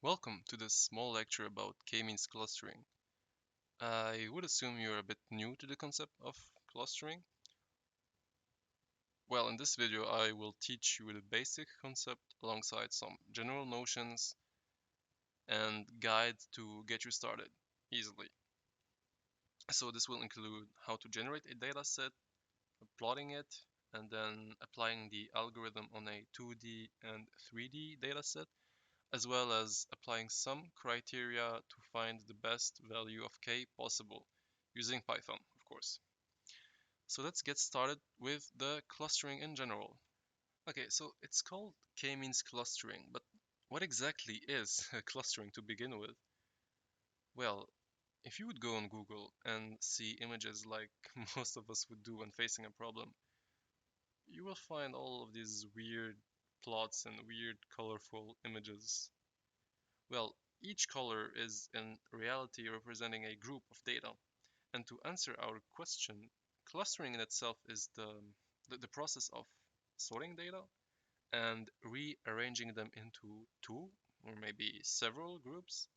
Welcome to this small lecture about K-means clustering. I would assume you're a bit new to the concept of clustering. Well, in this video I will teach you the basic concept alongside some general notions and guides to get you started easily. So this will include how to generate a data set, plotting it, and then applying the algorithm on a 2D and 3D data set, as well as applying some criteria to find the best value of k possible using Python, of course. So let's get started with the clustering in general. Okay, so it's called K-means clustering, but what exactly is clustering to begin with? Well, if you would go on Google and see images like most of us would do when facing a problem, you will find all of these weird plots and weird colorful images. Well, each color is in reality representing a group of data. And to answer our question, clustering in itself is the process of sorting data and rearranging them into two or maybe several groups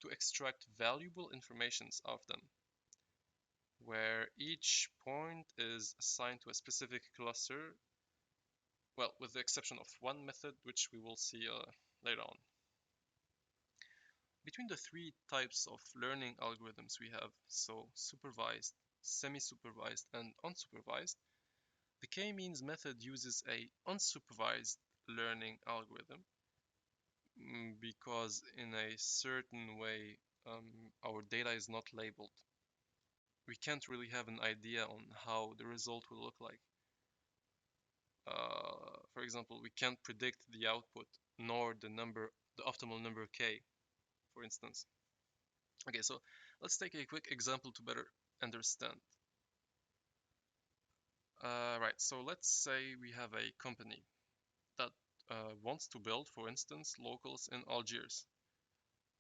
to extract valuable informations of them, where each point is assigned to a specific cluster, well, with the exception of one method, which we will see later on. Between the three types of learning algorithms we have, so supervised, semi-supervised, and unsupervised, the K-means method uses a unsupervised learning algorithm because in a certain way our data is not labeled. We can't really have an idea on how the result will look like. For example, we can't predict the output nor the optimal number k, for instance. Okay, so let's take a quick example to better understand. Right, so let's say we have a company that wants to build, for instance, locals in Algiers.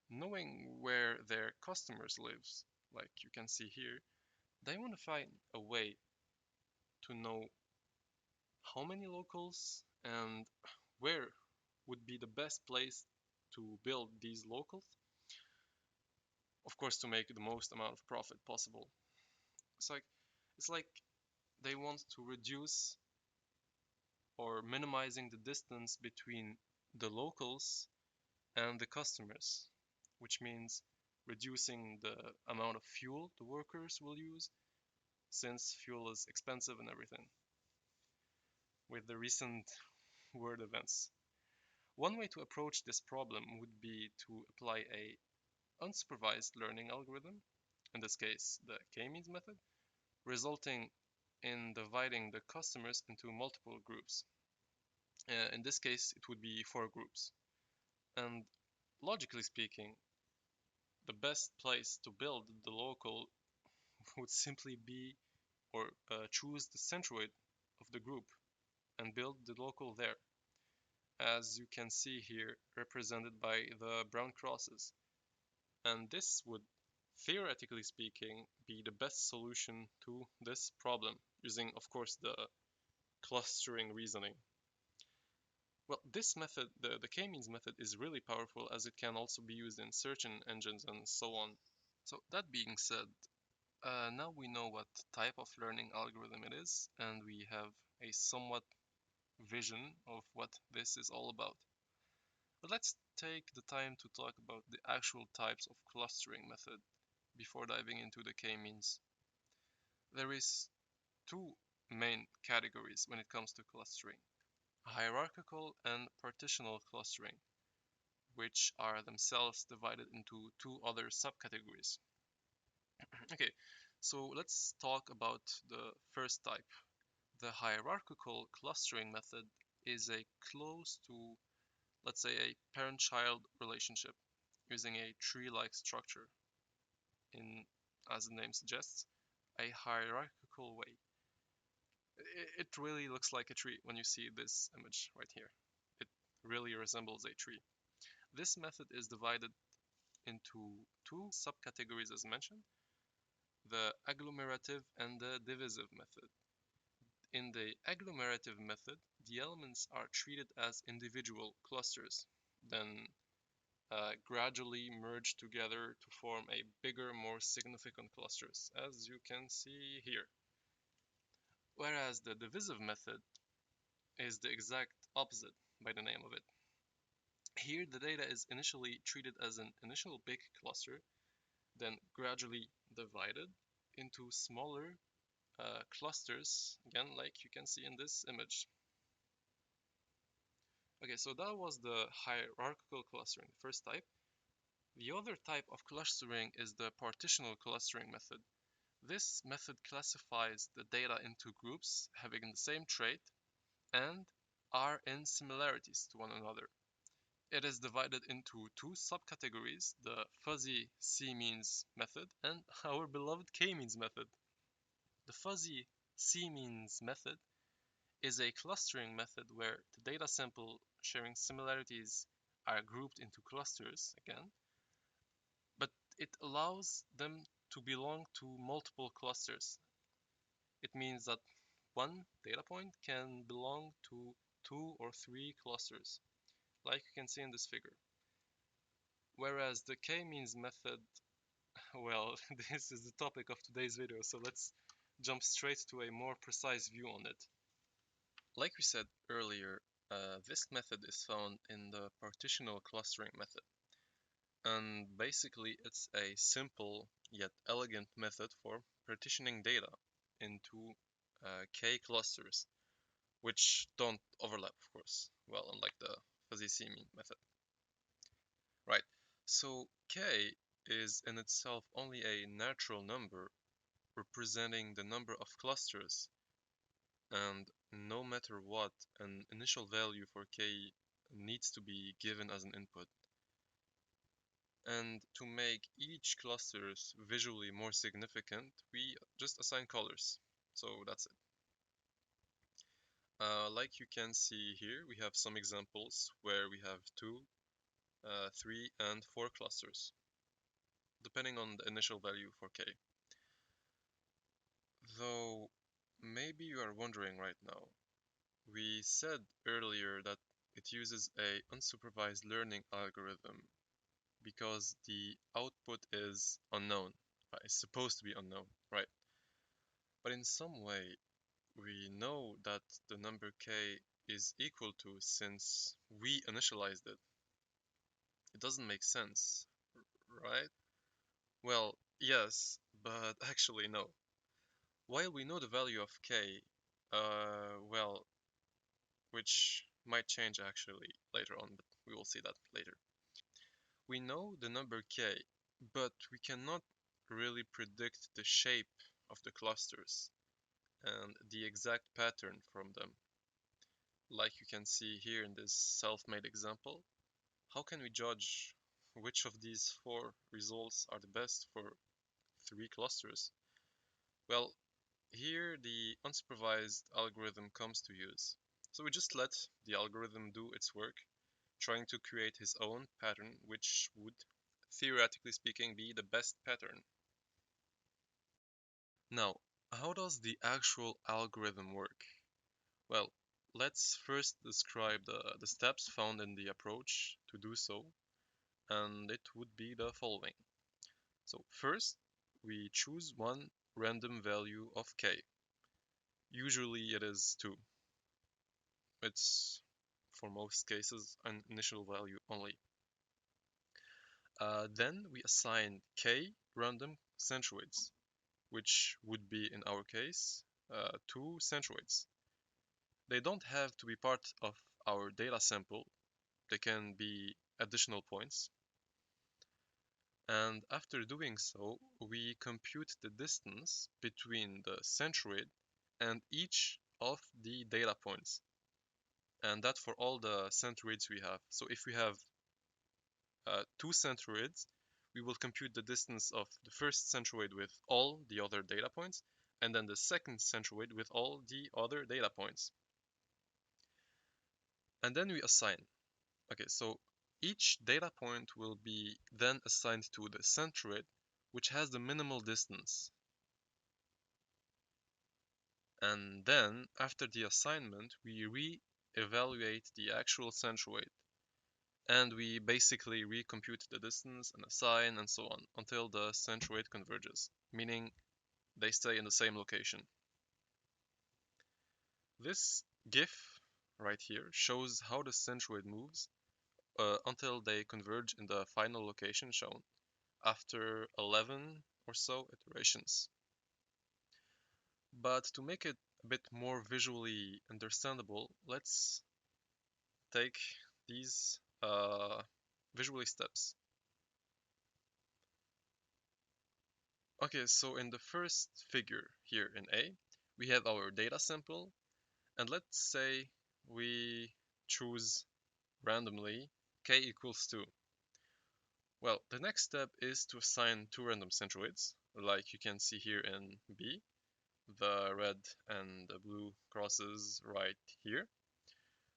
Knowing where their customers lives, like you can see here, they want to find a way to know how many locals and where would be the best place to build these locals, of course, to make the most amount of profit possible. It's like they want to reduce or minimizing the distance between the locals and the customers, which means reducing the amount of fuel the workers will use, since fuel is expensive and everything, with the recent world events. One way to approach this problem would be to apply a unsupervised learning algorithm, in this case the K-means method, resulting in dividing the customers into multiple groups. In this case, it would be 4 groups. And logically speaking, the best place to build the local would simply be or choose the centroid of the group and build the local there, as you can see here represented by the brown crosses. And this would, theoretically speaking, be the best solution to this problem, using, of course, the clustering reasoning. Well, this method, the K-means method, is really powerful as it can also be used in search engines and so on. So that being said, now we know what type of learning algorithm it is, and we have a somewhat vision of what this is all about. But let's take the time to talk about the actual types of clustering method before diving into the K-means. There is two main categories when it comes to clustering: hierarchical and partitional clustering, which are themselves divided into two other subcategories. Okay, so let's talk about the first type. The hierarchical clustering method is a close to, let's say, a parent-child relationship using a tree-like structure in, as the name suggests, a hierarchical way. It really looks like a tree when you see this image right here. It really resembles a tree. This method is divided into two subcategories as mentioned: the agglomerative and the divisive method. In the agglomerative method, the elements are treated as individual clusters. Then gradually merge together to form a bigger, more significant clusters, as you can see here. Whereas the divisive method is the exact opposite by the name of it. Here, the data is initially treated as an initial big cluster, then gradually divided into smaller clusters, again, like you can see in this image. Okay, so that was the hierarchical clustering, the first type. The other type of clustering is the partitional clustering method. This method classifies the data into groups having the same trait and are in similarities to one another. It is divided into two subcategories, the fuzzy C-means method and our beloved K-means method. The fuzzy C-means method is a clustering method where the data sample sharing similarities are grouped into clusters again, but it allows them to belong to multiple clusters. It means that one data point can belong to 2 or 3 clusters, like you can see in this figure. Whereas the K-means method, well, this is the topic of today's video, so let's jump straight to a more precise view on it. Like we said earlier, this method is found in the partitional clustering method. And basically, it's a simple yet elegant method for partitioning data into K clusters, which don't overlap, of course, well, unlike the fuzzy C-mean method. Right, so K is in itself only a natural number representing the number of clusters, and no matter what, an initial value for K needs to be given as an input. And to make each clusters visually more significant, we just assign colors. So that's it. Like you can see here, we have some examples where we have 2, 3, and 4 clusters, depending on the initial value for K. Though, maybe you are wondering right now, we said earlier that it uses a unsupervised learning algorithm because the output is unknown. It's supposed to be unknown, right? But in some way, we know that the number k is equal to since we initialized it. It doesn't make sense, right? Well, yes, but actually no. While we know the value of k, well, which might change actually later on, but we will see that later. We know the number k, but we cannot really predict the shape of the clusters and the exact pattern from them. Like you can see here in this self-made example, how can we judge which of these 4 results are the best for 3 clusters? Well, here the unsupervised algorithm comes to use. So we just let the algorithm do its work, trying to create his own pattern, which would, theoretically speaking, be the best pattern. Now, how does the actual algorithm work? Well, let's first describe the steps found in the approach to do so, and it would be the following. So first, we choose one random value of k. Usually it is 2. It's, for most cases, an initial value only. Then we assign k random centroids, which would be, in our case, 2 centroids. They don't have to be part of our data sample. They can be additional points. And after doing so, we compute the distance between the centroid and each of the data points. And that for all the centroids we have. So if we have 2 centroids, we will compute the distance of the first centroid with all the other data points, and then the second centroid with all the other data points. And then we assign. Okay, so each data point will be then assigned to the centroid, which has the minimal distance. And then, after the assignment, we re-evaluate the actual centroid. and we basically recompute the distance and assign and so on until the centroid converges, meaning they stay in the same location. This GIF right here shows how the centroid moves until they converge in the final location shown after 11 or so iterations. But to make it a bit more visually understandable, let's take these visually steps. Okay, so in the first figure here in A, we have our data sample, and let's say we choose randomly k equals 2. Well, the next step is to assign two random centroids, like you can see here in B, the red and the blue crosses right here.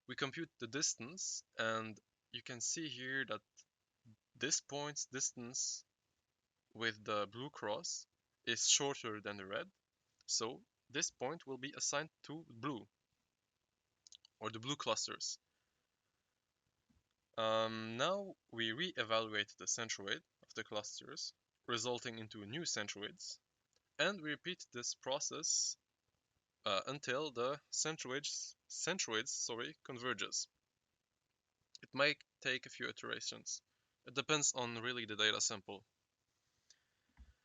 We compute the distance, and you can see here that this point's distance with the blue cross is shorter than the red, so this point will be assigned to blue, or the blue clusters. Now we re-evaluate the centroid of the clusters, resulting into new centroids, and we repeat this process until the centroids converges. It might take a few iterations. It depends on really the data sample.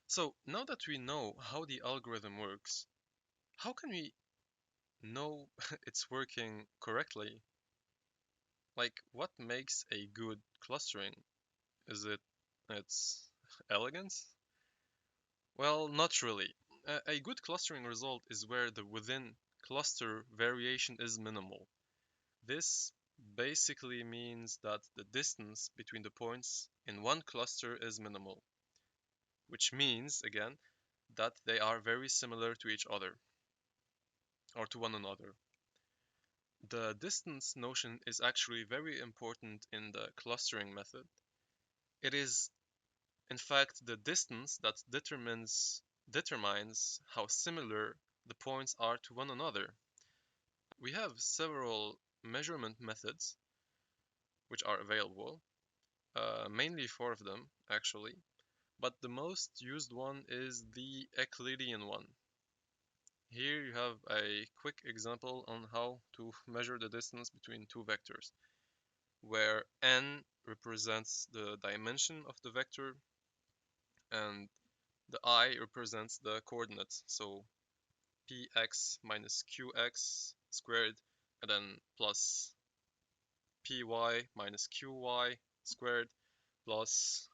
So now that we know how the algorithm works, how can we know it's working correctly? Like, what makes a good clustering? Is it its elegance? Well, not really. A good clustering result is where the within cluster variation is minimal. This basically means that the distance between the points in one cluster is minimal, which means, again, that they are very similar to each other, or to one another. The distance notion is actually very important in the clustering method. It is, in fact, the distance that determines how similar the points are to one another. We have several measurement methods which are available, mainly four of them actually, but the most used one is the Euclidean one. Here you have a quick example on how to measure the distance between two vectors, where n represents the dimension of the vector and the I represents the coordinates, so px minus qx squared, and then plus py minus qy squared plus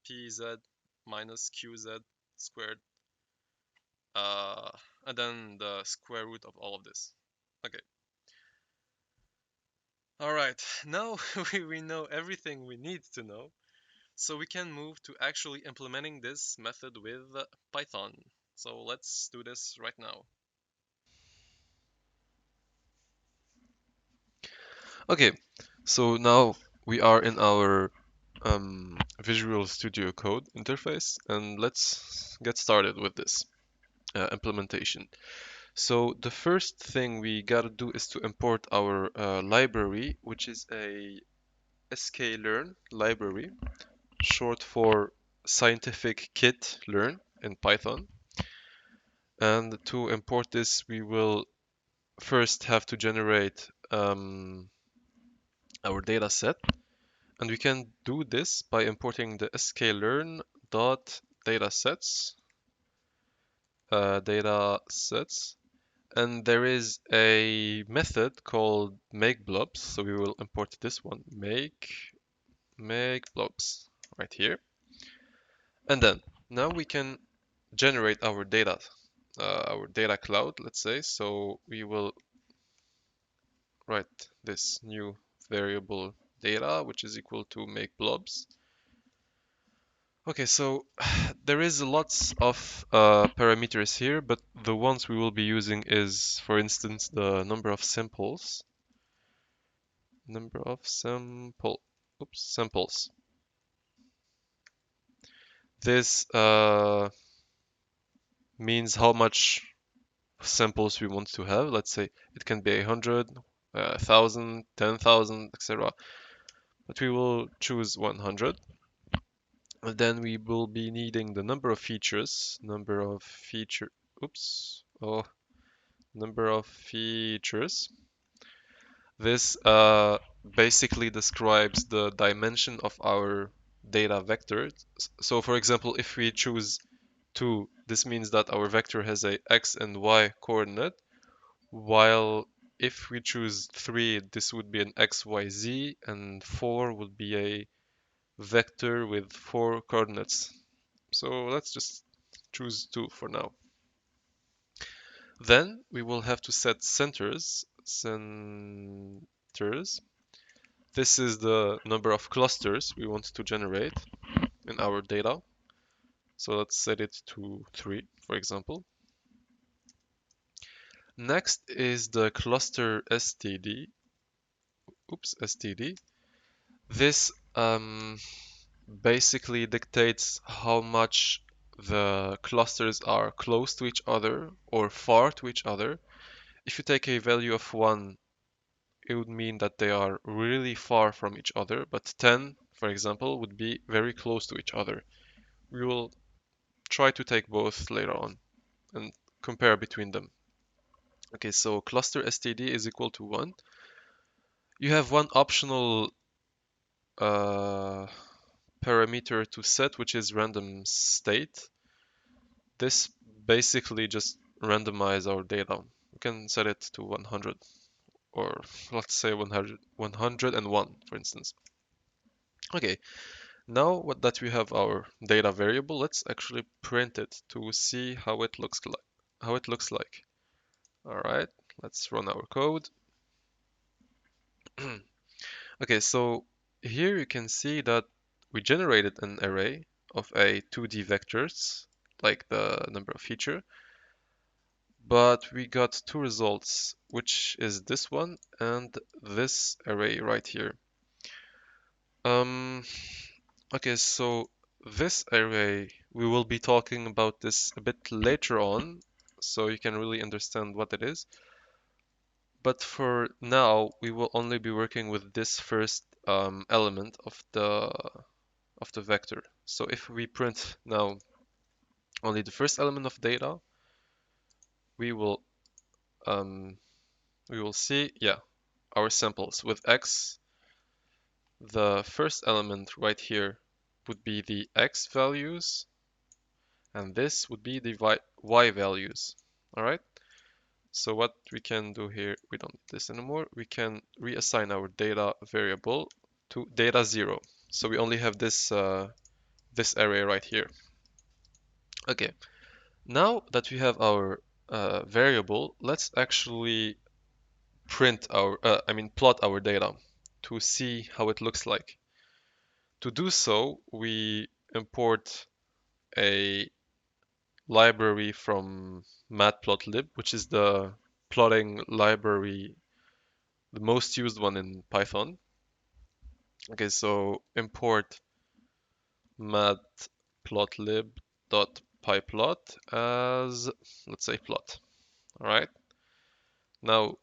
pz minus qz squared, uh, and then the square root of all of this. Okay. All right, now we know everything we need to know, so we can move to actually implementing this method with Python. So let's do this right now. Okay, so now we are in our Visual Studio Code interface, and let's get started with this implementation. So the first thing we gotta do is to import our library, which is a sklearn library, short for scientific kit learn in Python. And to import this, we will first have to generate our data set. And we can do this by importing the sklearn dot datasets, datasets, and there is a method called make blobs. So we will import this one, make blobs right here. And then now we can generate our data cloud, let's say. So we will write this new variable data, which is equal to make blobs. Okay, so there is lots of parameters here, but the ones we will be using is, for instance, the number of samples. Samples. This means how much samples we want to have. Let's say it can be 100, 1,000, 10,000, etc. but we will choose 100. And then we will be needing the number of features, oops, oh, number of features. This basically describes the dimension of our data vector. So for example, if we choose 2, this means that our vector has a x and y coordinate, while if we choose 3, this would be an x, y, z, and 4 would be a vector with 4 coordinates. So let's just choose 2 for now. Then we will have to set centers. This is the number of clusters we want to generate in our data. So let's set it to 3, for example. Next is the cluster STD. STD. This basically dictates how much the clusters are close to each other or far to each other. If you take a value of 1, it would mean that they are really far from each other, but 10, for example, would be very close to each other. We will try to take both later on and compare between them. Okay, so cluster STD is equal to 1. You have one optional uh, parameter to set, which is random state. This basically just randomize our data. We can set it to 100, or let's say 101, for instance. Okay, now that we have our data variable, let's actually print it to see how it looks like. All right, let's run our code. Okay, so here you can see that we generated an array of a 2D vectors, like the number of feature, but we got 2 results, which is this one and this array right here. Um, okay, so this array, we will be talking about this a bit later on, so you can really understand what it is. But for now, we will only be working with this first element of the vector. So if we print now only the first element of data, we will um, see, yeah, our samples with x. The first element right here would be the x values, and this would be the y values. All right. So what we can do here, we don't need this anymore. We can reassign our data variable to data 0. So we only have this this array right here. Okay. Now that we have our variable, let's actually plot our data to see how it looks like. To do so, we import a library from matplotlib, which is the plotting library, the most used one in Python. Okay, so import matplotlib.pyplot as, let's say, plot. All right. Now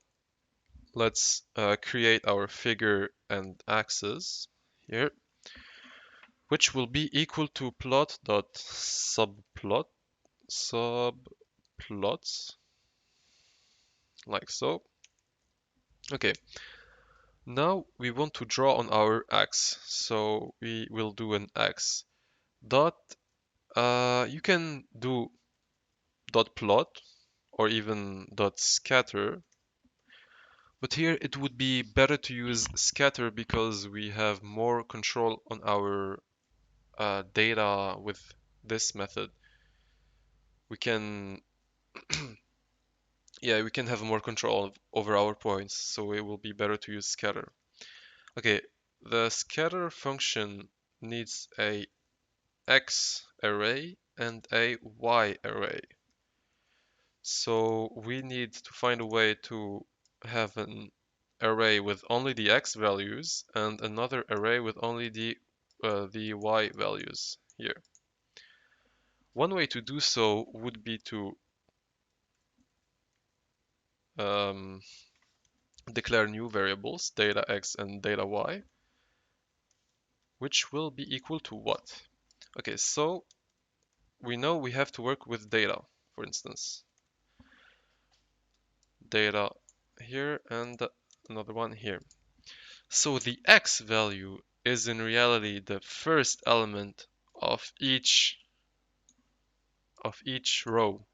let's create our figure and axis here, which will be equal to subplots, like so. Okay, now we want to draw on our x, so we will do an x dot. You can do dot plot or even dot scatter, but here it would be better to use scatter because we have more control on our data with this method. We can yeah, we can have more control over our points, so it will be better to use scatter. Okay, the scatter function needs a x array and a y array. So we need to find a way to have an array with only the x values and another array with only the y values here. One way to do so would be to declare new variables, data x and data y. which will be equal to what? Okay, so we know we have to work with data, for instance. Data here and another one here. So the x value is in reality the first element of each row,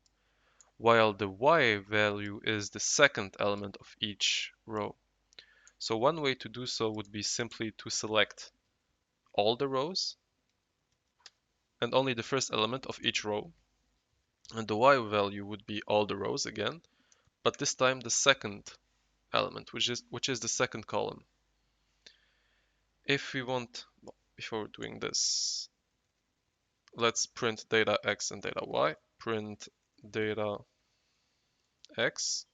while the y value is the second element of each row. So one way to do so would be simply to select all the rows and only the first element of each row. And the y value would be all the rows again, but this time the second element, which is the second column. If we want, well, before doing this, let's print data x and data y. Print data x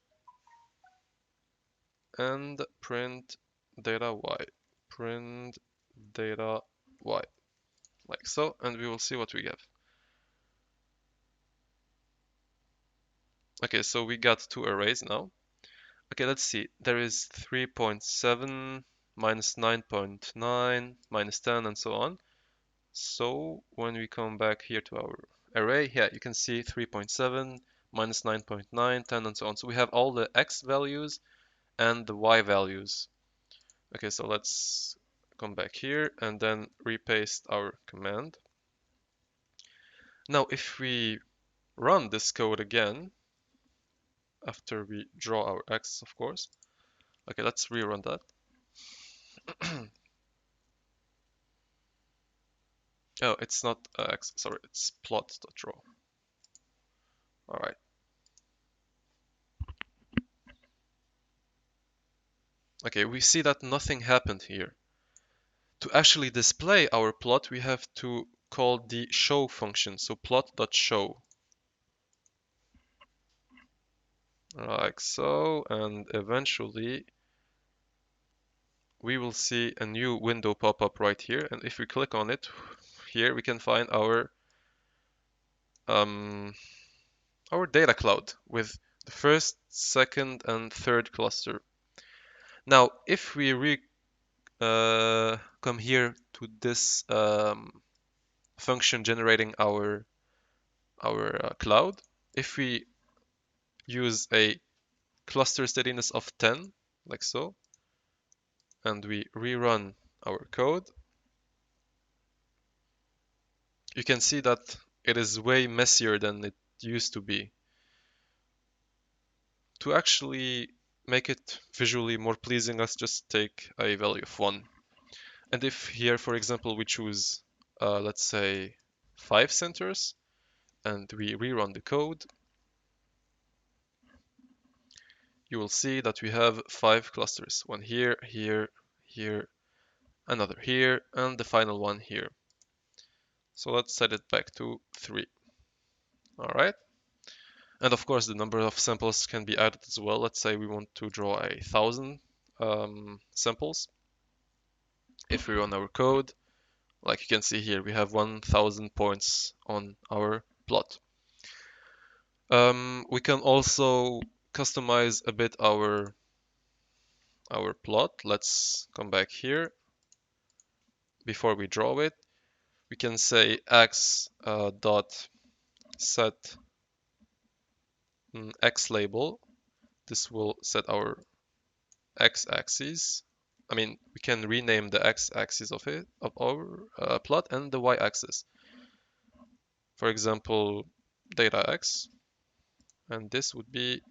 and print data y. Print data y, like so, and we will see what we get. Okay, so we got two arrays now. Okay, let's see. There is 3.7 minus 9.9 minus 10 and so on. So when we come back here to our array, yeah, you can see 3.7 minus 9.9, 10 and so on. So we have all the x values and the y values. Okay, so let's come back here and then repaste our command. Now, if we run this code again, after we draw our x, of course. Okay, let's rerun that. Oh, it's not x, sorry, it's plot.draw. All right. Okay, we see that nothing happened here. To actually display our plot, we have to call the show function. So plot.show. Like so, and eventually we will see a new window pop up right here. And if we click on it, here we can find our data cloud with the first, second, and third cluster. Now, if we come here to this function generating our cloud, if we use a cluster steadiness of 10, like so, and we rerun our code, you can see that it is way messier than it used to be. To actually make it visually more pleasing, let's just take a value of 1. And if here, for example, we choose, let's say, 5 centers, and we rerun the code, you will see that we have 5 clusters. One here, here, here, another here, and the final one here. So let's set it back to 3. All right. And of course, the number of samples can be added as well. Let's say we want to draw 1,000 samples. If we run our code, like you can see here, we have 1,000 points on our plot. We can also customize a bit our plot. Let's come back here. Before we draw it, we can say x dot set x label. This will set our x-axis. I mean, we can rename the x-axis of our plot and the y-axis. For example, data x, and this would be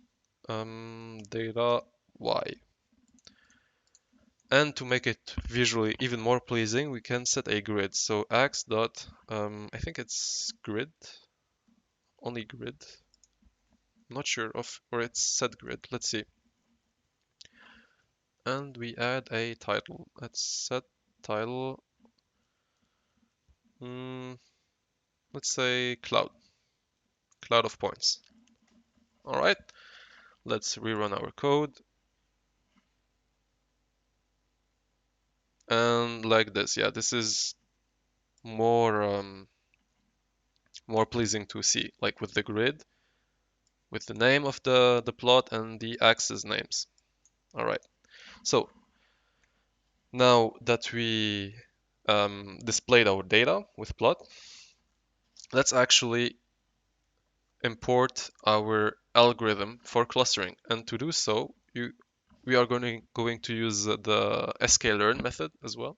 data y. And to make it visually even more pleasing, we can set a grid. So x dot, I think it's grid, only grid. I'm not sure of, or it's set grid. Let's see. And we add a title. Let's set title. Let's say cloud of points. All right. Let's rerun our code. And like this, yeah, this is more more pleasing to see, like with the grid, with the name of the plot and the axis names. All right. So now that we displayed our data with plot, let's actually import our algorithm for clustering. And to do so, we are going to use the sklearn method as well.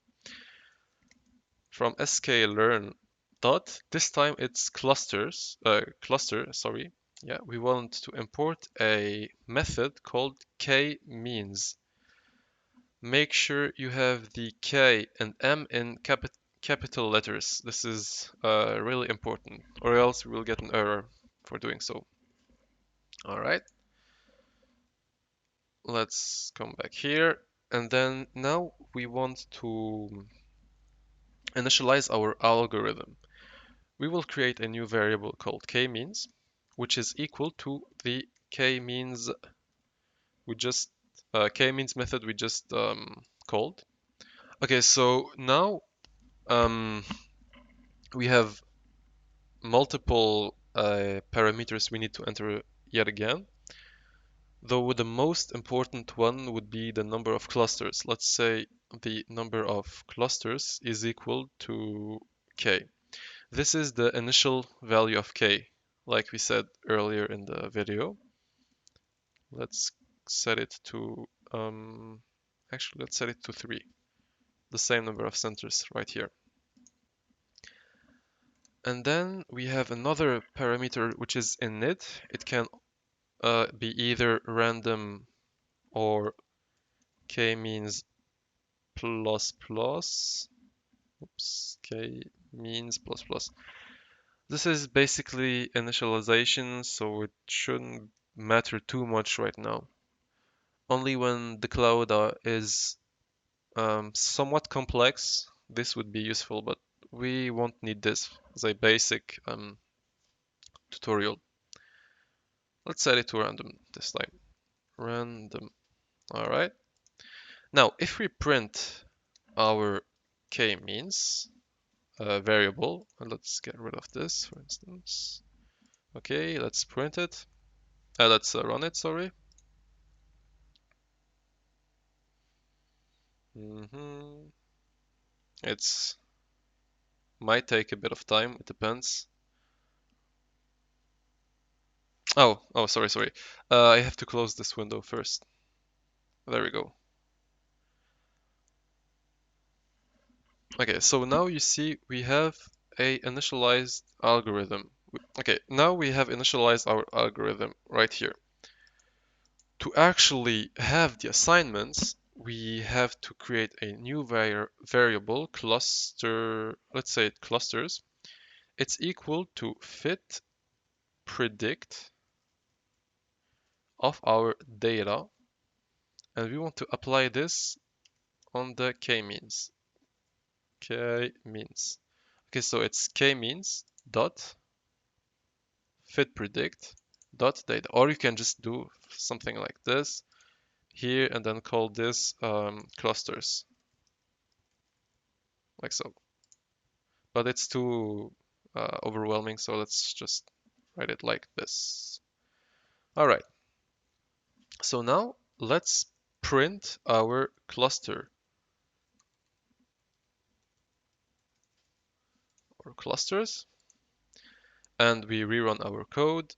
From sklearn dot, this time it's cluster, sorry. Yeah, we want to import a method called Kmeans. Make sure you have the K and M in capital letters. This is really important, or else we will get an error for doing so. All right, let's come back here. And then now we want to initialize our algorithm. We will create a new variable called kmeans, which is equal to the kmeans kmeans method we just called. Okay, so now um, we have multiple parameters we need to enter yet again. Though the most important one would be the number of clusters. Let's say the number of clusters is equal to k. This is the initial value of k, like we said earlier in the video. Let's set it to, actually let's set it to 3, the same number of centers right here. And then we have another parameter which is init. It can be either random or kmeans plus plus. Oops, kmeans plus plus. This is basically initialization, so it shouldn't matter too much right now. Only when the cloud is somewhat complex, this would be useful, but we won't need this as a basic tutorial. Let's set it to random this time. Random. All right. Now, if we print our kmeans variable, and let's get rid of this, for instance. Okay, let's print it. Let's run it, sorry. It's might take a bit of time, it depends. Oh, sorry. I have to close this window first. There we go. Okay, so now you see we have a initialized algorithm. Okay, now we have initialized our algorithm right here. To actually have the assignments, we have to create a new variable cluster, let's say it clusters. It's equal to fit predict of our data, and we want to apply this on the kmeans. Kmeans. Okay, so it's kmeans dot fit predict dot data, or you can just do something like this here and then call this clusters, like so. But it's too overwhelming, so let's just write it like this. All right. So now let's print our cluster or clusters, and we rerun our code.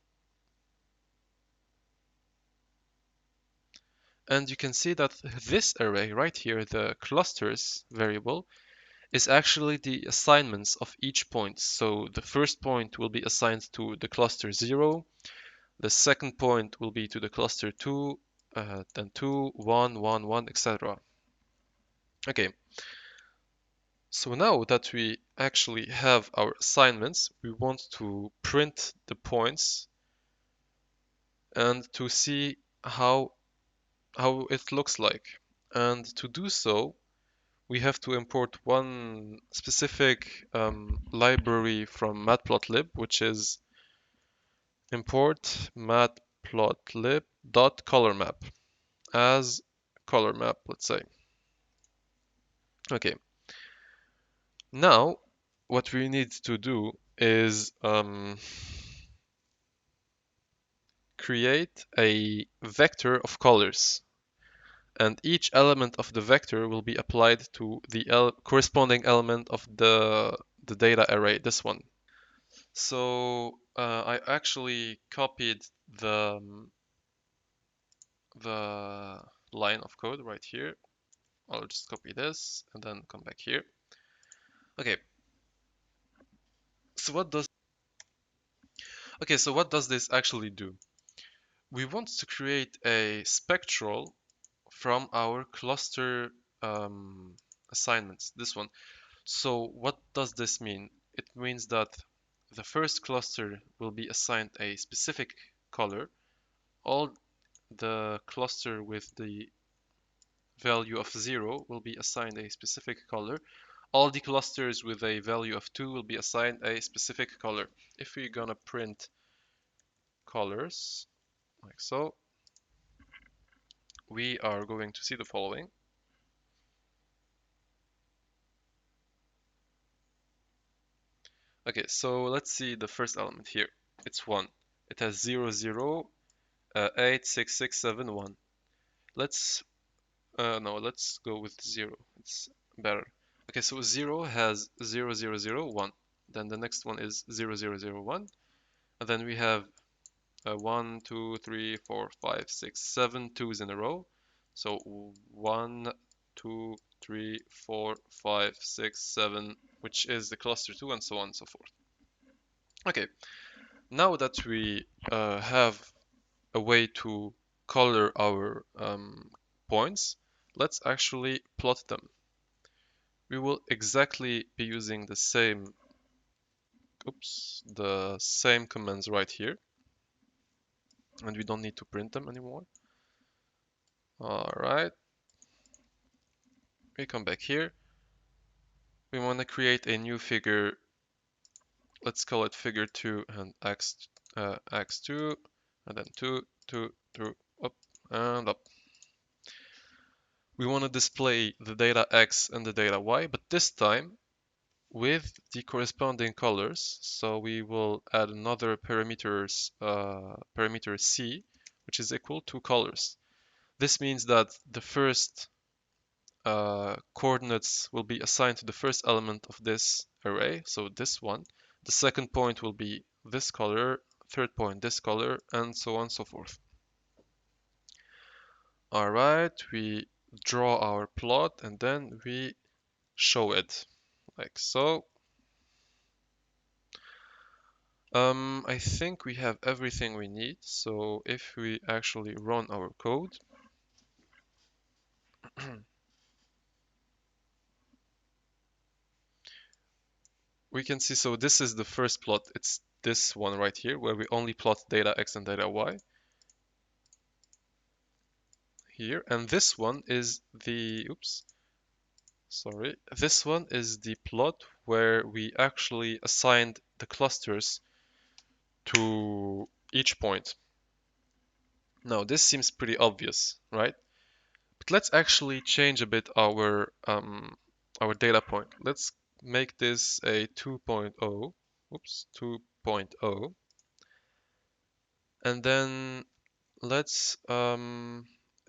And you can see that this array right here, the clusters variable, is actually the assignments of each point. So the first point will be assigned to the cluster 0, the second point will be to the cluster 2, then 2, 1, 1, 1, etc. Okay, so now that we actually have our assignments, we want to print the points and to see how it looks like. And to do so, we have to import one specific library from matplotlib, which is import matplotlib.colormap as color map, let's say. Okay. Now, what we need to do is create a vector of colors. and each element of the vector will be applied to the corresponding element of the data array, this one. So I actually copied the line of code right here. I'll just copy this and then come back here. Okay. So what does this actually do? We want to create a spectral from our cluster assignments, this one. So what does this mean? It means that the first cluster will be assigned a specific color. All the cluster with the value of 0 will be assigned a specific color. All the clusters with a value of 2 will be assigned a specific color. If we're gonna print colors, like so, we are going to see the following. Okay, so let's see the first element here. It's 1. It has 0, 0, 8, 6, 6, 7, 1. Let's no, let's go with 0. It's better. Okay, so 0 has 0, 0, 0, 1. Then the next one is 0, 0, 0, 1. And then we have 1, 2, 3, 4, 5, 6, 7 twos in a row. So 1, 2, 3, 4, 5, 6, 7, which is the cluster 2, and so on and so forth. Okay, now that we have a way to color our points, let's actually plot them. We will exactly be using the same, the same commands right here, and we don't need to print them anymore. All right, we come back here. We want to create a new figure. Let's call it figure 2 and x2, and then 2, 2, 2, up and up. We want to display the data x and the data y, but this time with the corresponding colors. So we will add another parameter c, which is equal to colors. This means that the first coordinates will be assigned to the first element of this array, so this one. The second point will be this color, third point this color, and so on and so forth. All right, we draw our plot and then we show it like so. I think we have everything we need. So if we actually run our code, we can see, so this is the first plot. It's this one right here where we only plot data x and data y here. And this one is the, this one is the plot where we actually assigned the clusters to each point. Now this seems pretty obvious, right? But let's actually change a bit our data point. Let's make this a 2.0, 2.0, and then let's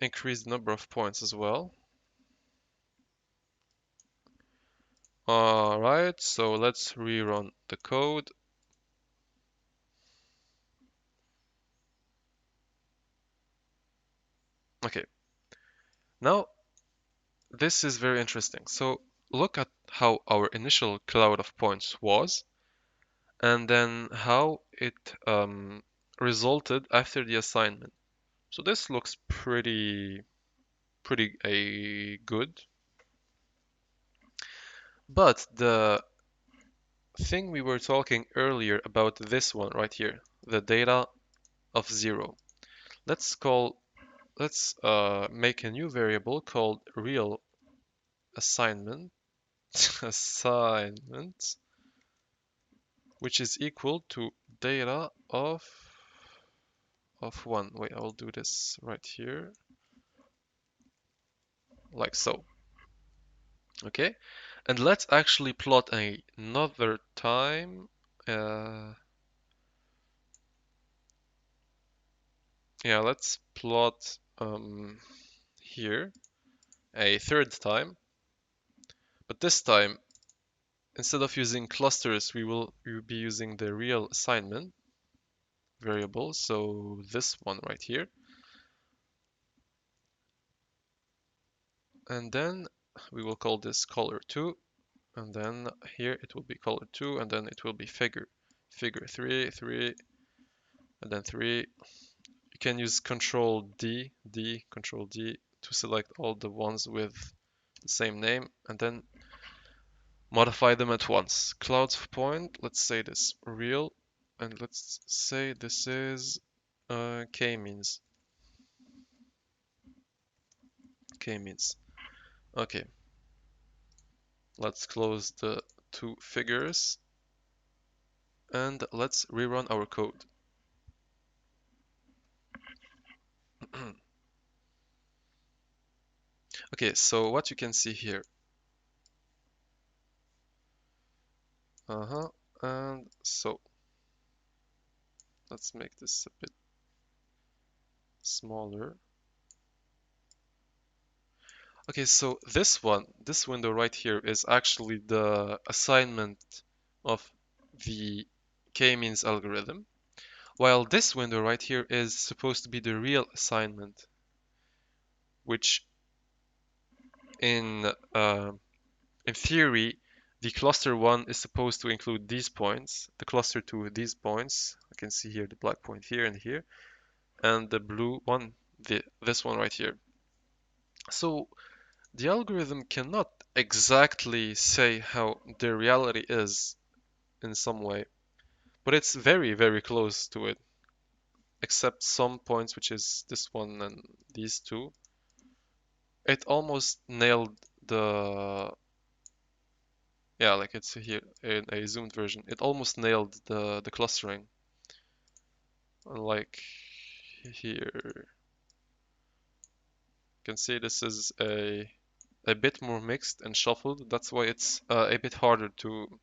increase the number of points as well. All right, so let's rerun the code. Okay, now this is very interesting. So look at how our initial cloud of points was, and then how it resulted after the assignment. So this looks pretty good. But the thing we were talking earlier about this one right here, the data of 0. Let's make a new variable called real assignment assignment, which is equal to data of 1. Wait, I will do this right here, like so. Okay, and let's actually plot another time. Yeah, let's plot here. a third time, but this time, instead of using clusters, we will be using the real assignment variable, so this one right here. And then we will call this color2, and then here it will be color2, and then it will be figure 3, 3, and then 3. You can use Control D, Control D to select all the ones with the same name, and then modify them at once. Clouds point, let's say this real, and let's say this is Kmeans. Kmeans. Okay. Let's close the two figures and let's rerun our code. Okay, so what you can see here. And so let's make this a bit smaller. Okay, so this window right here is actually the assignment of the K-means algorithm, while this window right here is supposed to be the real assignment, which in theory, the cluster 1 is supposed to include these points, the cluster 2 these points. I can see here the black point here and here, and the blue one, this one right here. So the algorithm cannot exactly say how the reality is in some way, but it's very, very close to it, except some points, which is this one and these two. It almost nailed the, yeah, like it's here in a zoomed version. It almost nailed the clustering. Like here, you can see this is a bit more mixed and shuffled. That's why it's a bit harder to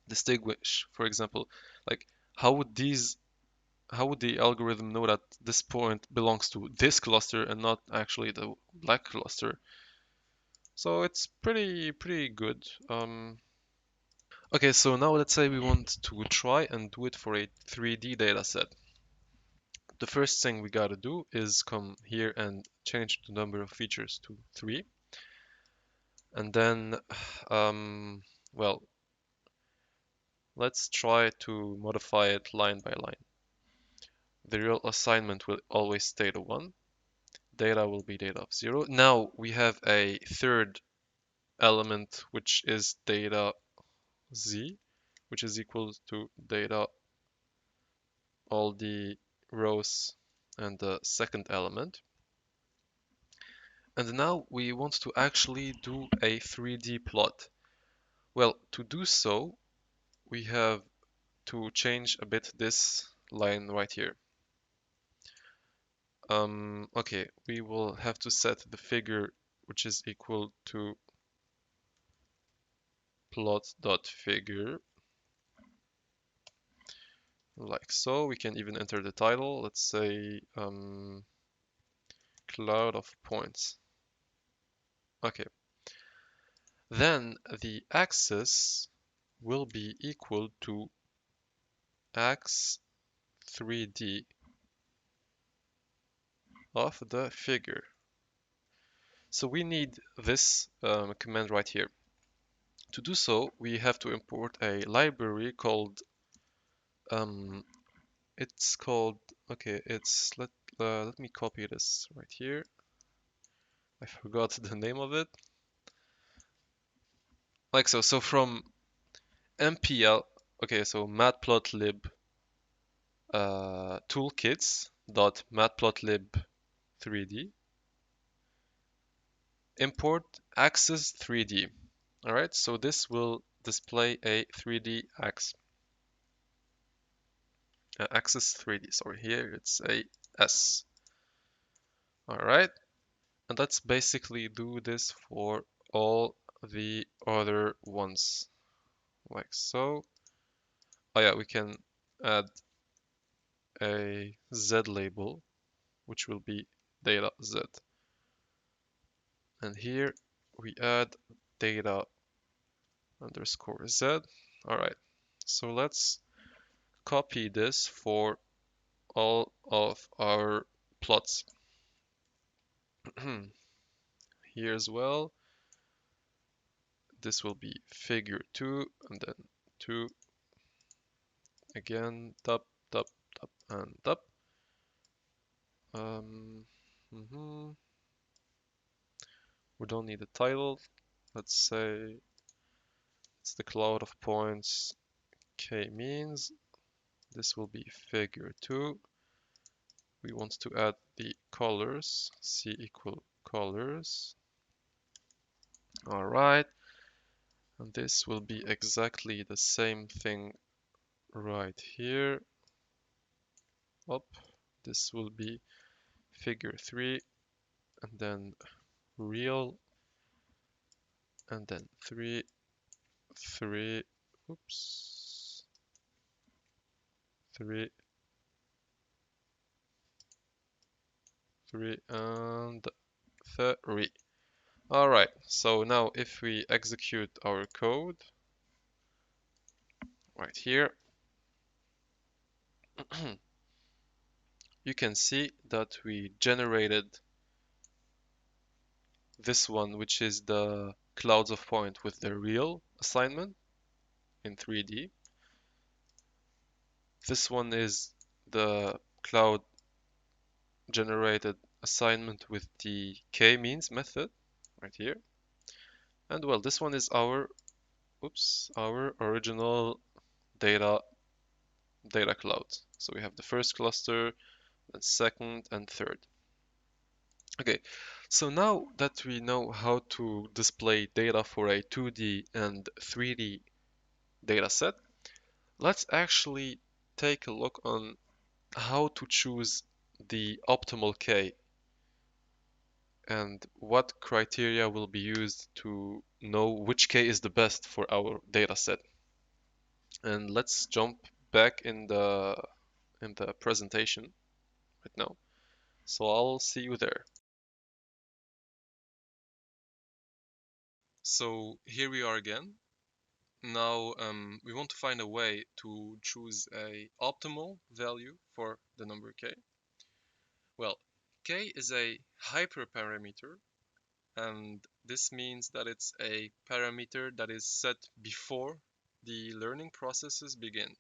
distinguish. For example, like how would the algorithm know that this point belongs to this cluster and not actually the black cluster? So it's pretty good. Okay, so now let's say we want to try and do it for a 3D data set. The first thing we gotta do is come here and change the number of features to 3. And then, well, let's try to modify it line by line. The real assignment will always stay to 1. Data will be data of 0. Now we have a third element, which is data z, which is equal to data all the rows and the second element. And now we want to actually do a 3D plot. Well, to do so, we have to change a bit this line right here. Okay, we will have to set the figure which is equal to plot.figure, like so. We can even enter the title. Let's say cloud of points. Okay. Then the axis will be equal to x 3D of the figure. So we need this command right here. To do so, we have to import a library called it's called, okay, it's let me copy this right here. I forgot the name of it. Like so. So from mpl, okay, so matplotlib toolkits dot matplotlib 3D import axis 3D. All right, so this will display a 3D axis 3D. Sorry, here it's a S. All right, and let's basically do this for all the other ones, like so. Oh yeah, we can add a Z label, which will be data Z. And here we add data underscore Z. All right, so let's copy this for all of our plots. Here as well, this will be figure 2 and then 2 again, top, top, top, and top. We don't need a title. Let's say it's the cloud of points Kmeans. This will be figure 2. We want to add the colors, C equal colors. All right. And this will be exactly the same thing right here. Up. This will be figure 3 and then real and then 3, 3, oops, 3, 3, and 3. All right, so now if we execute our code right here, you can see that we generated this one, which is the clouds of point with the real assignment in 3D. This one is the cloud generated assignment with the Kmeans method right here. And well, this one is our original data cloud. So we have the first cluster, then second and third. Okay, so now that we know how to display data for a 2D and 3D data set, let's actually take a look on how to choose the optimal K and what criteria will be used to know which K is the best for our data set. And let's jump back in the presentation right now. So I'll see you there. So here we are again. Now we want to find a way to choose a optimal value for the number k. Well, k is a hyperparameter, and this means that it's a parameter that is set before the learning processes begin.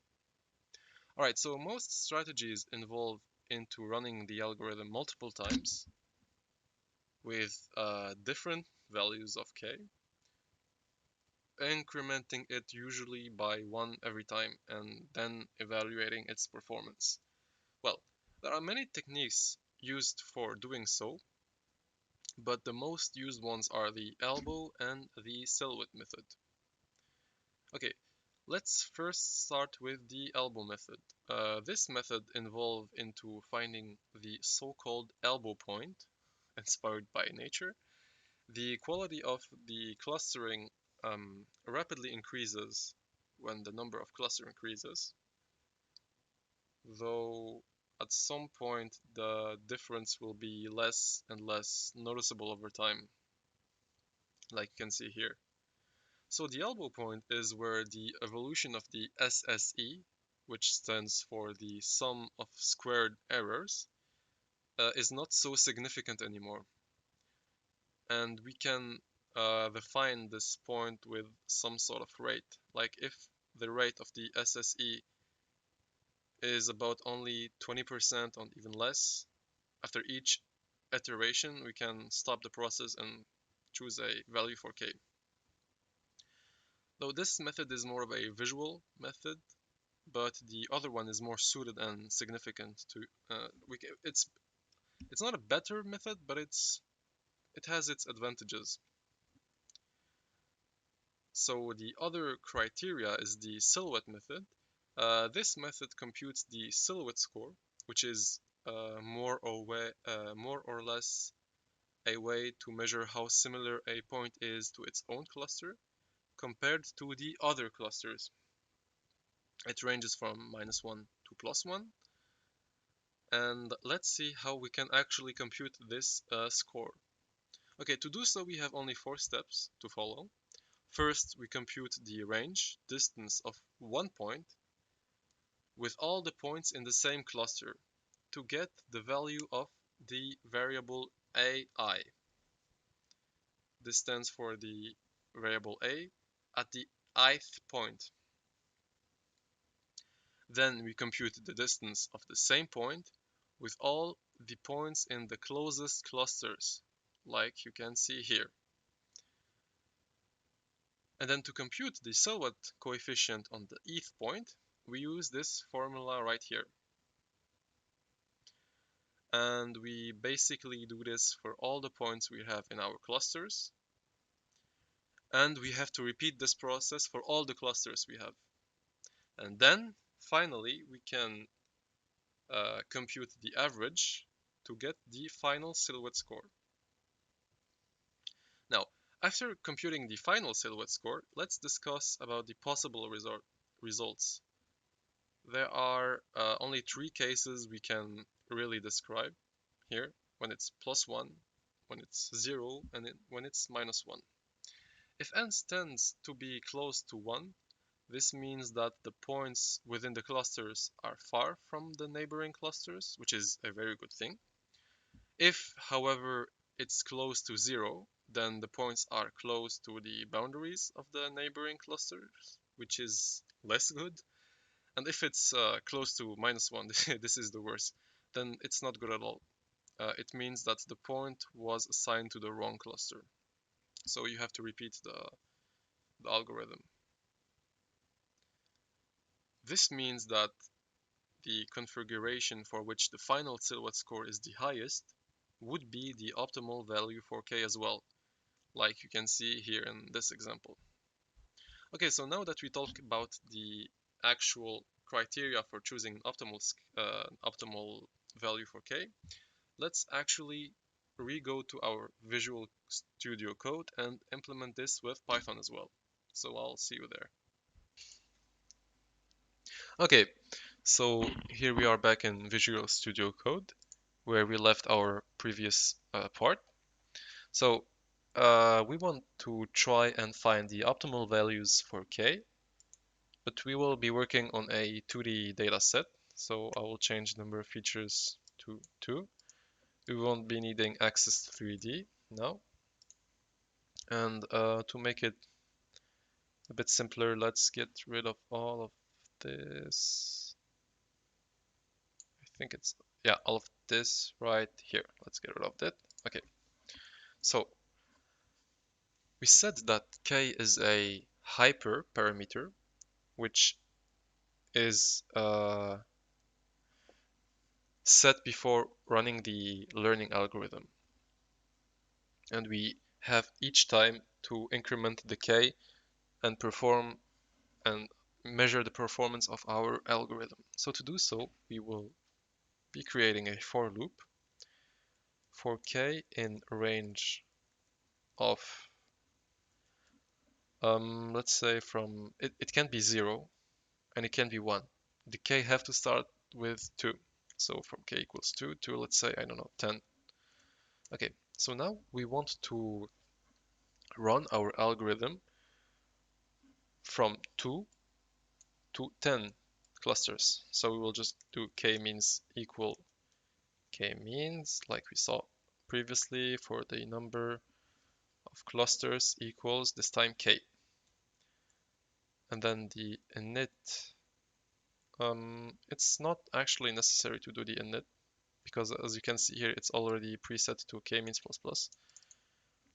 Alright, so most strategies involve into running the algorithm multiple times with different values of k, incrementing it usually by 1 every time and then evaluating its performance. Well, there are many techniques used for doing so, but the most used ones are the elbow and the silhouette method. Okay, let's first start with the elbow method. This method involves into finding the so-called elbow point, inspired by nature. The quality of the clustering rapidly increases when the number of cluster increases, though at some point the difference will be less and less noticeable over time, like you can see here. So the elbow point is where the evolution of the SSE, which stands for the sum of squared errors, is not so significant anymore. And we can define this point with some sort of rate. Like if the rate of the SSE is about only 20% or even less, after each iteration we can stop the process and choose a value for k. Though this method is more of a visual method, but the other one is more suited and significant to it's not a better method, but it has its advantages. So the other criteria is the silhouette method. This method computes the silhouette score, which is more or less a way to measure how similar a point is to its own cluster compared to the other clusters. It ranges from -1 to +1. And let's see how we can actually compute this score. Okay, to do so, we have only 4 steps to follow. First, we compute the range distance of one point with all the points in the same cluster to get the value of the variable AI. This stands for the variable A at the ith point. Then we compute the distance of the same point with all the points in the closest clusters, like you can see here. And then to compute the silhouette coefficient on the eth point, we use this formula right here. And we basically do this for all the points we have in our clusters. And we have to repeat this process for all the clusters we have. And then finally we can compute the average to get the final silhouette score. Now, after computing the final silhouette score, let's discuss about the possible results. There are only 3 cases we can really describe here: when it's +1, when it's 0, and when it's -1. If n tends to be close to 1, this means that the points within the clusters are far from the neighboring clusters, which is a very good thing. If, however, it's close to 0, then the points are close to the boundaries of the neighboring clusters, which is less good. And if it's close to -1, this is the worst, then it's not good at all. It means that the point was assigned to the wrong cluster. So you have to repeat the algorithm. This means that the configuration for which the final silhouette score is the highest would be the optimal value for k as well, like you can see here in this example. Okay, so now that we talk about the actual criteria for choosing optimal value for k, let's actually re-go to our Visual Studio Code and implement this with Python as well. So I'll see you there. Okay, so here we are back in Visual Studio Code, where we left our previous part. So we want to try and find the optimal values for k, but we will be working on a 2D data set. So I will change number of features to 2. We won't be needing access to 3D now. And to make it a bit simpler, let's get rid of all of this. I think it's, yeah, all of this right here. Let's get rid of that. Okay, so we said that k is a hyperparameter, which is set before running the learning algorithm. And we have each time to increment the k and perform and measure the performance of our algorithm. So to do so, we will be creating a for loop for k in range of, let's say it can be 0 and it can be 1. The k have to start with 2. So from k equals 2 to, let's say, I don't know, 10. Okay, so now we want to run our algorithm from 2 to 10 clusters. So we will just do Kmeans equal Kmeans, like we saw previously for the number of clusters equals this time k. And then the init, it's not actually necessary to do the init, because as you can see here, it's already preset to Kmeans++.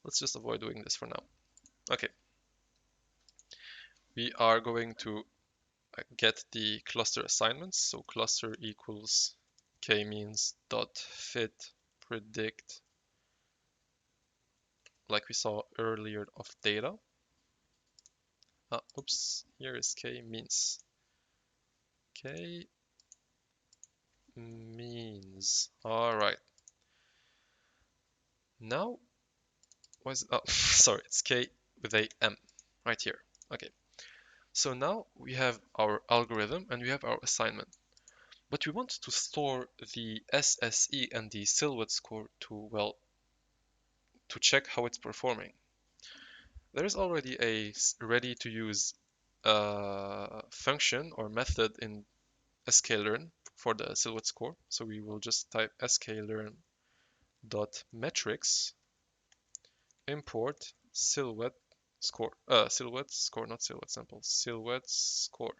Let's just avoid doing this for now. Okay. We are going to get the cluster assignments. So cluster equals Kmeans dot fit predict, like we saw earlier, of data. Oops, here is Kmeans. Kmeans. All right. Now, what's oh, sorry, it's K with a M right here. Okay. So now we have our algorithm and we have our assignment. But we want to store the SSE and the silhouette score to, well, to check how it's performing. There's already a ready-to-use function or method in sklearn for the silhouette score. So we will just type sklearn.metrics import silhouette score, silhouette score, not silhouette sample, silhouette score,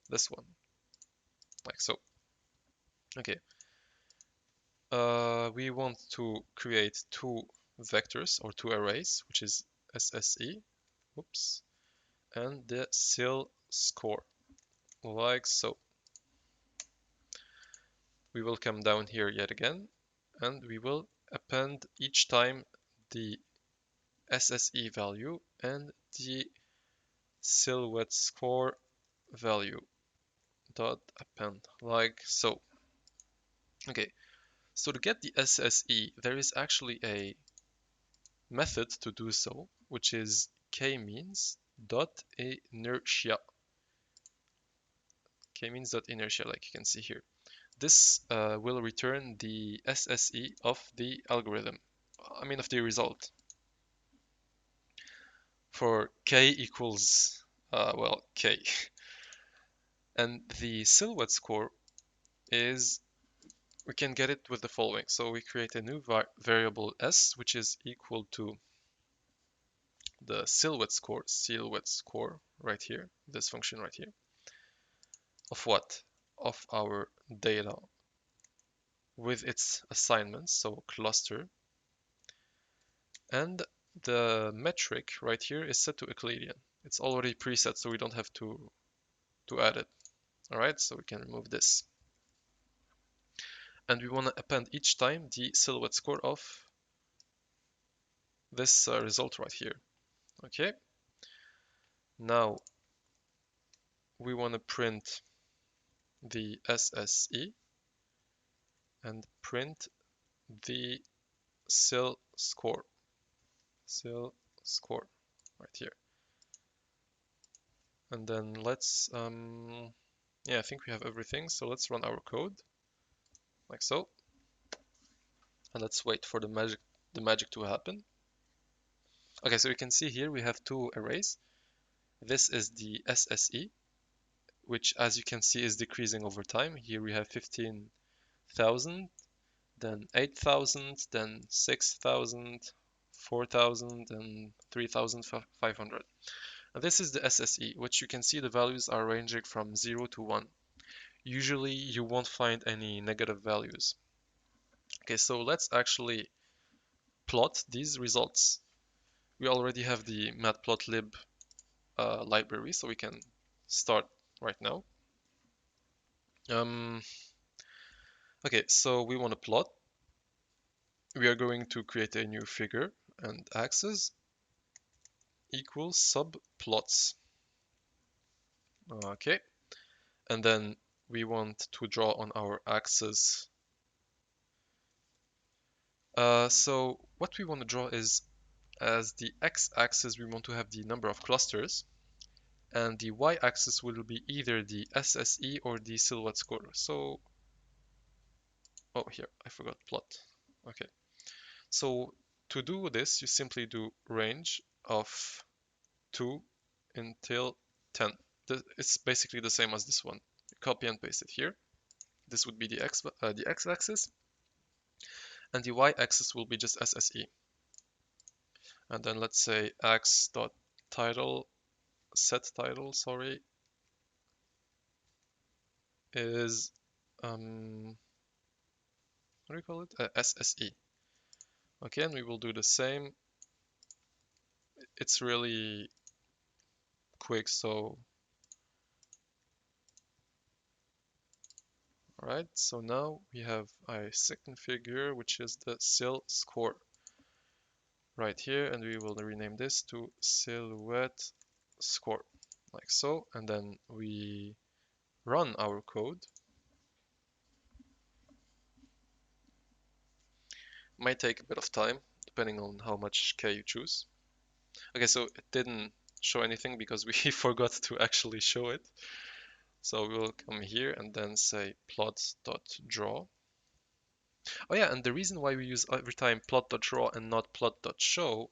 this one, like so. Okay, we want to create two vectors or two arrays, which is SSE, oops, and the sil score, like so. We will come down here yet again, and we will append each time the SSE value and the silhouette score value dot append, like so. Okay, so to get the SSE, there is actually a method to do so, which is Kmeans dot inertia. Kmeans dot inertia, like you can see here. This will return the SSE of the algorithm, of the result. For k equals, k. And the silhouette score is, we can get it with the following. So we create a new variable s, which is equal to the silhouette score right here, this function right here. Of what? Of our data with its assignments, so cluster. And the metric right here is set to Euclidean. It's already preset, so we don't have to add it. All right, so we can remove this. And we want to append each time the silhouette score of this result right here. Okay. Now we want to print the SSE and print the sil score right here. And then let's yeah, I think we have everything, so let's run our code like so, and let's wait for the magic to happen. Okay, so you can see here we have two arrays. This is the SSE, which as you can see is decreasing over time. Here we have 15,000, then 8,000, then 6,000, 4,000, and 3,500. And this is the SSE, which you can see the values are ranging from 0 to 1. Usually you won't find any negative values. Okay, so let's actually plot these results. We already have the matplotlib library, so we can start right now. Okay, so we want to plot. We are going to create a new figure and axis equals subplots. Okay, and then we want to draw on our axis. So what we want to draw is, as the x-axis we want to have the number of clusters, and the y-axis will be either the SSE or the silhouette score. So, oh, here, I forgot plot. Okay, so to do this, you simply do range of 2 until 10. It's basically the same as this one. Copy and paste it here. This would be the x-axis, and the y-axis will be just SSE. And then let's say x.title, set title, sorry, is what do we call it? SSE. Okay, and we will do the same. It's really quick, so alright, so now we have a second figure, which is the sil score right here, and we will rename this to silhouette score, like so, and then we run our code. Might take a bit of time, depending on how much K you choose. Okay, so it didn't show anything because we forgot to actually show it. So we'll come here and then say plot.draw. Oh yeah, and the reason why we use every time plot.draw and not plot.show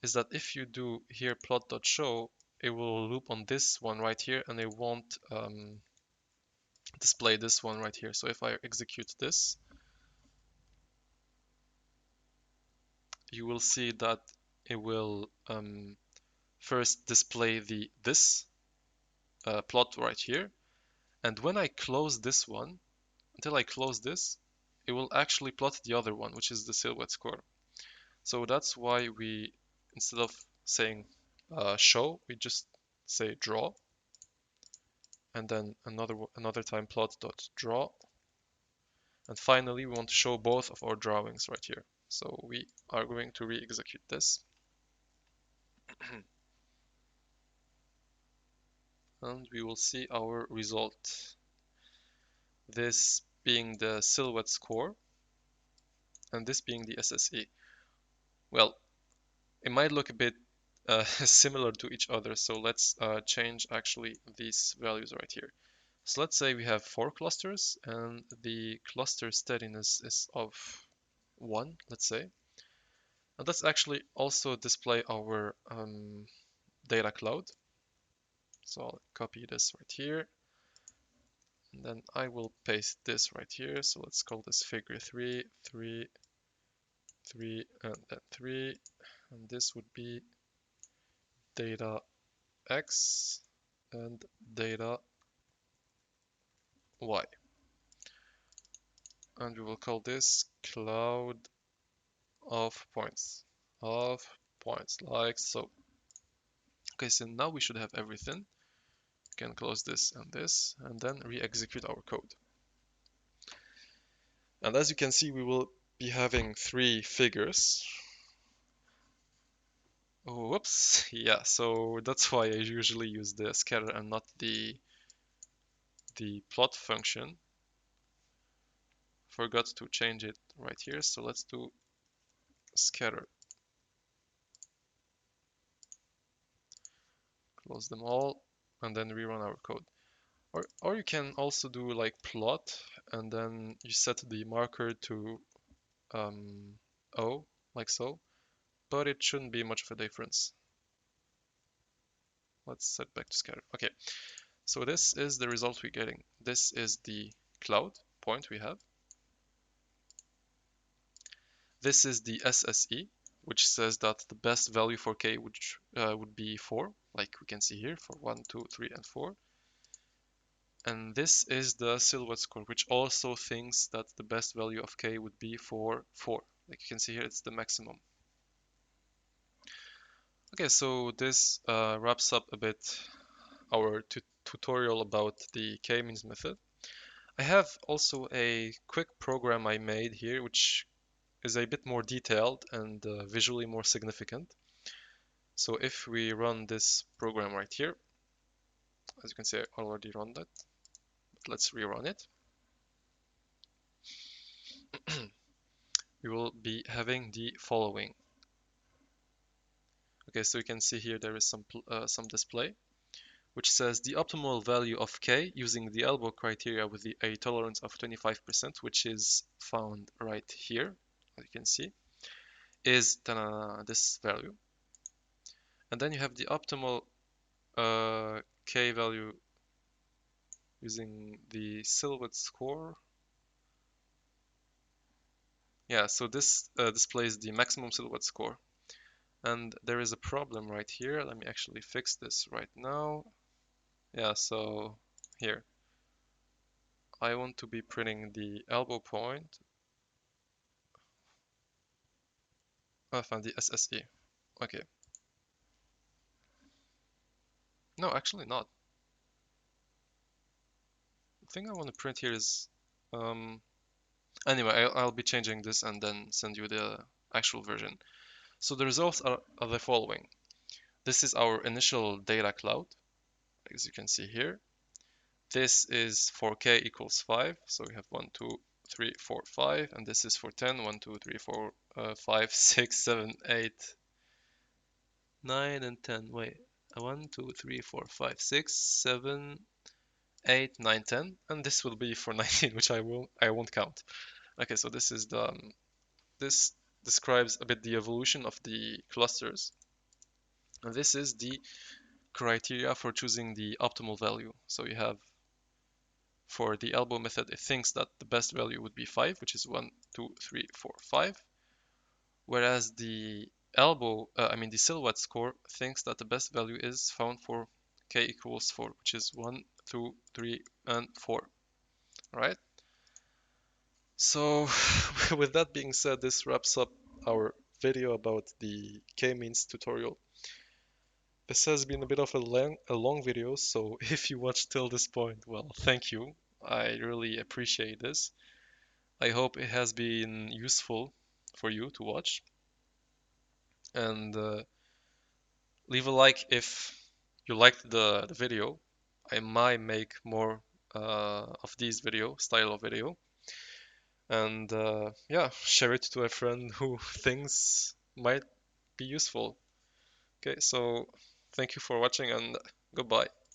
is that if you do here plot.show, it will loop on this one right here and it won't display this one right here. So if I execute this, you will see that it will first display this plot right here. And when I close this one, until I close this, it will actually plot the other one, which is the silhouette score. So that's why we, instead of saying show, we just say draw, and then another time plot.draw, and finally we want to show both of our drawings right here. So we are going to re-execute this. And we will see our result. This being the silhouette score, and this being the SSE. Well, it might look a bit similar to each other, so let's change actually these values right here. So let's say we have 4 clusters and the cluster steadiness is of 1, let's say. And let's actually also display our data cloud. So I'll copy this right here. And then I will paste this right here. So let's call this figure 3, 3, 3, and then 3. And this would be data X and data Y. And we will call this cloud of points. Of points, like so. Okay, so now we should have everything. We can close this, and then re-execute our code. And as you can see, we will be having 3 figures. Oh, whoops. Yeah, so that's why I usually use the scatter and not the plot function. Forgot to change it right here, so let's do scatter. Close them all, and then rerun our code. Or you can also do like plot, and then you set the marker to O, like so, but it shouldn't be much of a difference. Let's set back to scatter. Okay, so this is the result we're getting. This is the cloud point we have. This is the SSE, which says that the best value for K would be 4, like we can see here, for 1, 2, 3, and 4. And this is the silhouette score, which also thinks that the best value of K would be for 4. Like you can see here, it's the maximum. Okay, so this wraps up a bit our tutorial about the K-means method. I have also a quick program I made here, which is a bit more detailed and visually more significant. So if we run this program right here, as you can see, I already run that, but let's rerun it. We will be having the following. Okay, so you can see here there is some display, which says the optimal value of K using the elbow criteria with a tolerance of 25%, which is found right here, as you can see, is this value. And then you have the optimal K value using the silhouette score. Yeah, so this displays the maximum silhouette score. And there is a problem right here. Let me actually fix this right now. Yeah, so here. I want to be printing the elbow point. I found the SSE. Okay. No, actually not. The thing I want to print here is... Anyway, I'll be changing this and then send you the actual version. So the results are the following. This is our initial data cloud, as you can see here. This is for k equals 5, so we have 1, 2, 3, 4, 5, and this is for 10, 1, 2, 3, 4, 5, 6, 7, 8, 9, and 10. Wait, 1, 2, 3, 4, 5, 6, 7, 8, 9, 10, and this will be for 19, which I won't count. Okay, so this describes a bit the evolution of the clusters. And this is the criteria for choosing the optimal value. So you have, for the elbow method, it thinks that the best value would be 5, which is 1, 2, 3, 4, 5. Whereas the the silhouette score thinks that the best value is found for k equals 4, which is 1, 2, 3, and 4. All right. So with that being said, this wraps up our video about the K-means tutorial. This has been a bit of a long video, so if you watched till this point, well, thank you. I really appreciate this. I hope it has been useful for you to watch. And leave a like if you liked the video. I might make more of these style of video. And yeah, share it to a friend who thinks might be useful. Okay, so thank you for watching and goodbye.